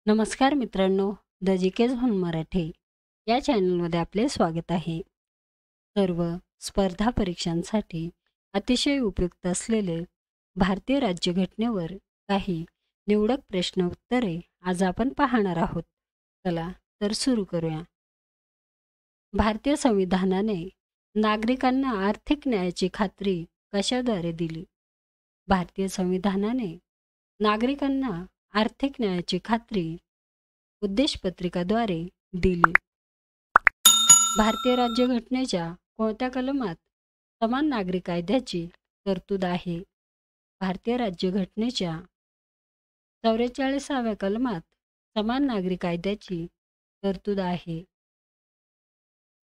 नमस्कार मित्रांनो, the G K zone Marathi या चॅनलमध्ये आपले स्वागत आहे. सर्व स्पर्धा परीक्षांसाठी अतिशय उपयुक्त असलेले भारतीय राज्यघटनेवर काही निवडक प्रश्न उत्तरे आज आपण पाहणार आहोत. चला तर सुरू करूया. भारतीय संविधानाने नागरिकांना आर्थिक न्यायाची खात्री कशाद्वारे दिली? भारतीय संविधानाने नागरिकांना आर्थिक न्यायाची खात्री उद्देशपत्रिकाद्वारे दिली. भारतीय राज्यघटनेच्या कोणत्या कलमात समान नागरी कायद्याची तरतूद आहे? भारतीय राज्यघटनेच्या 44व्या कलमात समान नागरी कायद्याची तरतूद आहे.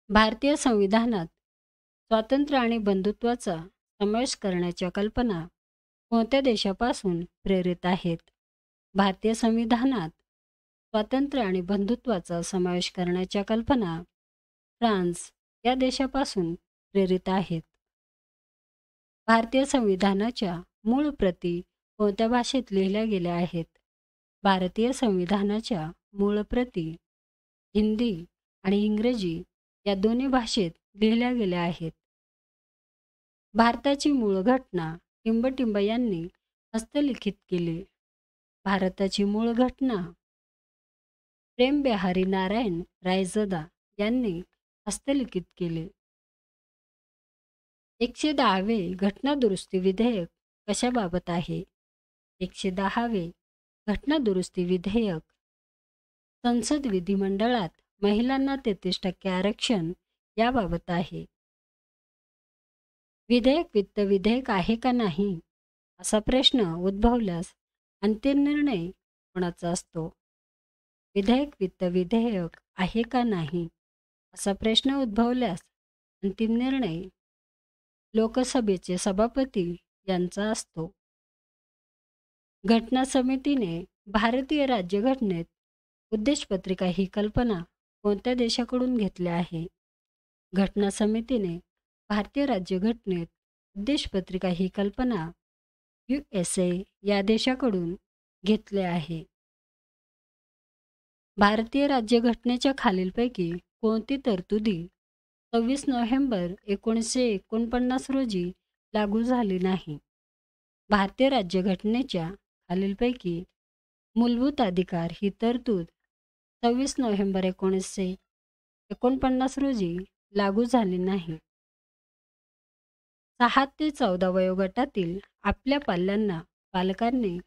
भारतीय संविधानात स्वातंत्र्य आणि बंधुत्वाचा समावेश करण्याच्या कल्पना कोणत्या देशापासून प्रेरित आहेत? भारतीय संविधानात स्वातंत्र्य आणि बंधुत्वाचा समावेश करण्याच्या कल्पना फ्रान्स या देशापासून प्रेरित आहेत. भारतीय संविधानाच्या मूळ प्रती कोणत्या भाषेत लिहिल्या गेल्या आहेत? भारतीय संविधानाच्या मूळ प्रती हिंदी आणि इंग्रजी या दोन्ही भाषेत लिहिल्या गेल्या आहेत. भारताची मूळ घटना टिंबटिंब यांनी हस्तलिखित केली. भारताची मूळ घटना प्रेम बिहारी नारायण रायजदा यांनी हस्तलिखित केले. 110वे घटना दुरुस्ती विधेयक कशाबाबत आहे? 110वे घटना दुरुस्ती विधेयक संसद विधिमंडळात महिलांना 33% आरक्षण याबाबत आहे. विधेयक वित्त विधेयक आहे का नाही असा प्रश्न उद्भवल्यास अंतिम निर्णय कोणाचा असतो? विधेयक वित्त विधेयक आहे का नाही असा प्रश्न उद्भवल्यास अंतिम निर्णय लोकसभेचे सभापती यांचा असतो. घटना समितीने भारतीय राज्यघटनेत उद्देशपत्रिका ही कल्पना कोणत्या देशाकडून घेतली आहे? घटना समितीने भारतीय राज्यघटनेत उद्देशपत्रिका ही कल्पना USA या देशाकडून घेतले आहे. भारतीय राज्यघटनेच्या खालीलपैकी कोणती तरतुदी 26 नोव्हेंबर 1949 रोजी लागू झाली नाही? भारतीय राज्यघटनेच्या खालीलपैकी मूलभूत अधिकार ही तरतूद 26 नोव्हेंबर 1949 रोजी लागू झाली नाही. 6 ते 14 वयोगटातील आपल्या पालकांनी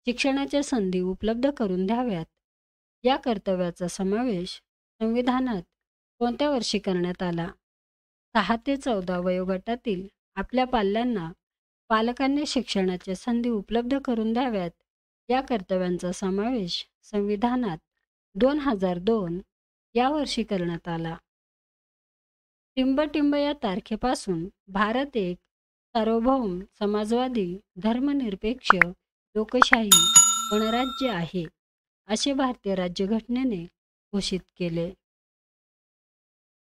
शिक्षणाच्या संधी उपलब्ध करून द्याव्यात या कर्तव्याचा समावेश संविधानात कोणत्या वर्षी करण्यात आला? 6 ते 14 वयोगटातील आपल्या पालकांनी शिक्षणाच्या संधी उपलब्ध करून द्याव्यात या कर्तव्यांचा समावेश संविधानात 2002 या वर्षी करण्यात आला. टिंबटिंब या तारखेपासून भारत एक सार्वभौम समाजवादी धर्मनिरपेक्ष लोकशाही गणराज्य आहे असे भारतीय राज्यघटनेने घोषित केले.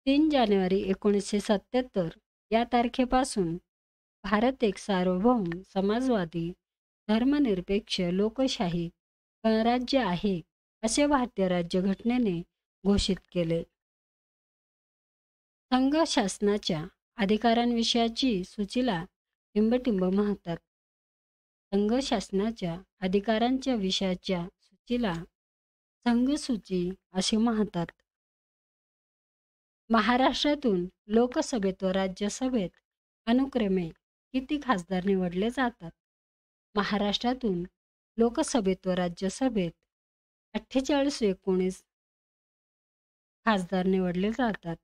3 जानेवारी 1977 या तारखेपासून भारत एक सार्वभौम समाजवादी धर्मनिरपेक्ष लोकशाही गणराज्य आहे असे भारतीय राज्यघटनेने घोषित केले. संघ शासनाच्या अधिकारांविषयीची सूचीला टिंबटिंब म्हणतात. संघ शासनाच्या अधिकारांच्या विषयाच्या सूचीला संघसूची असे म्हणतात. महाराष्ट्रातून लोकसभेत व राज्यसभेत अनुक्रमे किती खासदार निवडले जातात? महाराष्ट्रातून लोकसभेत व राज्यसभेत 48 व 19 खासदार निवडले जातात.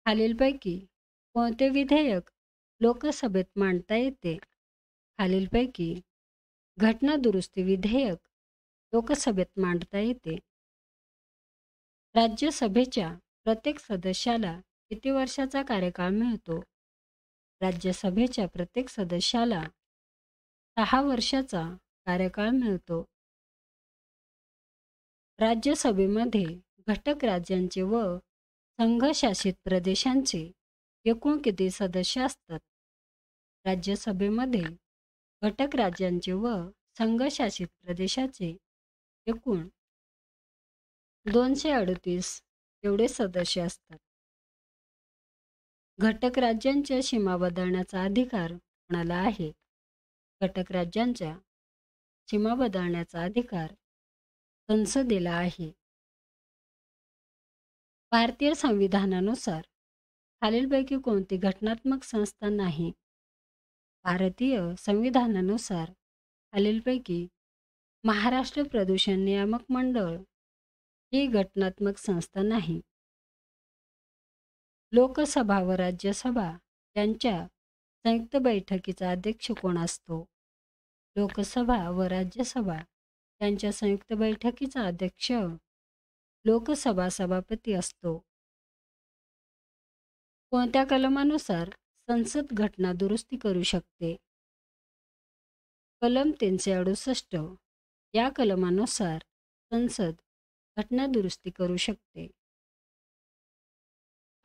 खालीलपैकी कोणते विधेयक लोकसभेत मांडता येते? खालीलपैकी घटना दुरुस्ती विधेयक लोकसभेत मांडता येते. राज्यसभेच्या प्रत्येक सदस्याला किती वर्षाचा कार्यकाळ मिळतो? राज्यसभेच्या प्रत्येक सदस्याला 6 वर्षाचा कार्यकाळ मिळतो. राज्यसभेमध्ये घटक राज्यांचे व संघशासित प्रदेशांचे एकूण किती सदस्य असतात? राज्यसभेमध्ये घटक राज्यांचे व संघशासित प्रदेशाचे एकूण 238 एवढे सदस्य असतात. घटक राज्यांच्या सीमा बदलण्याचा अधिकार कोणाला आहे? घटक राज्यांच्या सीमा बदलण्याचा अधिकार संसदेला आहे. भारतीय संविधानानुसार खालीलपैकी कोणती घटनात्मक संस्था नाही? भारतीय संविधानानुसार खालीलपैकी महाराष्ट्र प्रदूषण नियामक मंडळ ही घटनात्मक संस्था नाही. लोकसभा व राज्यसभा यांच्या संयुक्त बैठकीचा अध्यक्ष कोण असतो? लोकसभा व राज्यसभा यांच्या संयुक्त बैठकीचा अध्यक्ष लोकसभा सभापती असतो. कोणत्या कलमानुसार संसद घटना दुरुस्ती करू शकते? कलम 368 या कलमानुसार संसद घटना दुरुस्ती करू शकते.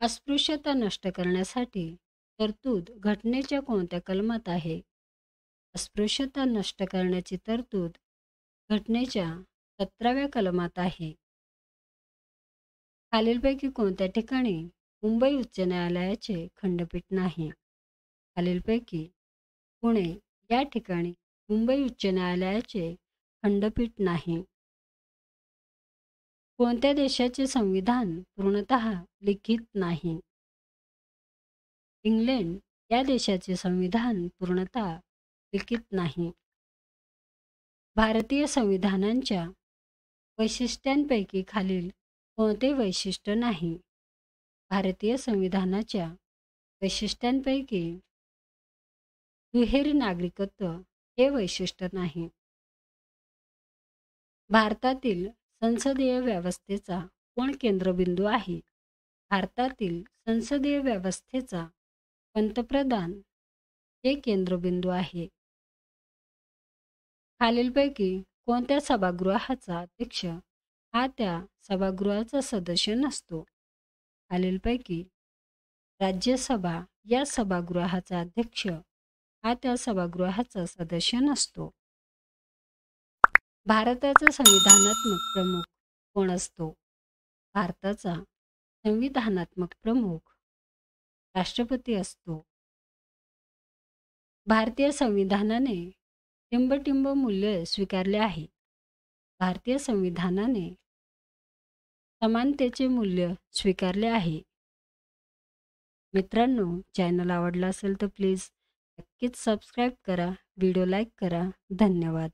अस्पृश्यता नष्ट करण्यासाठी तरतूद घटनेच्या कोणत्या कलमात आहे? अस्पृश्यता नष्ट करण्याची तरतूद घटनेच्या 17व्या कलमात आहे. खालीलपैकी कोणत्या ठिकाणी मुंबई उच्च न्यायालयाचे खंडपीठ नाही? खालीलपैकी पुणे या ठिकाणी मुंबई उच्च न्यायालयाचे खंडपीठ नाही. कोणत्या देशाचे संविधान पूर्णतः लिखित नाही? इंग्लंड या देशाचे संविधान पूर्णतः लिखित नाही. भारतीय संविधानांच्या वैशिष्ट्यांपैकी खालील कोणते वैशिष्ट्य नाही? भारतीय संविधानाच्या वैशिष्ट्यांपैकी दुहेरी नागरिकत्व हे वैशिष्ट्य नाही. भारतातील संसदीय व्यवस्थेचा कोण केंद्रबिंदू आहे? भारतातील संसदीय व्यवस्थेचा पंतप्रधान हे केंद्रबिंदू आहे. खालीलपैकी कोणत्या सभागृहाचा अध्यक्ष हा त्या सभागृहाचा सदस्य नसतो? खालीलपैकी राज्यसभा या सभागृहाचा अध्यक्ष हा त्या सभागृहाचा सदस्य नसतो. भारताचा संविधानात्मक प्रमुख कोण असतो? भारताचा संविधानात्मक प्रमुख राष्ट्रपती असतो. भारतीय संविधानाने टिंब मूल्य स्वीकारले आहे. भारतीय संविधानाने समानतेचे मूल्य स्वीकारले आहे. मित्रांनो, चॅनल आवडला असेल तर प्लीज नक्कीच सबस्क्राईब करा, व्हिडिओ लाईक करा. धन्यवाद.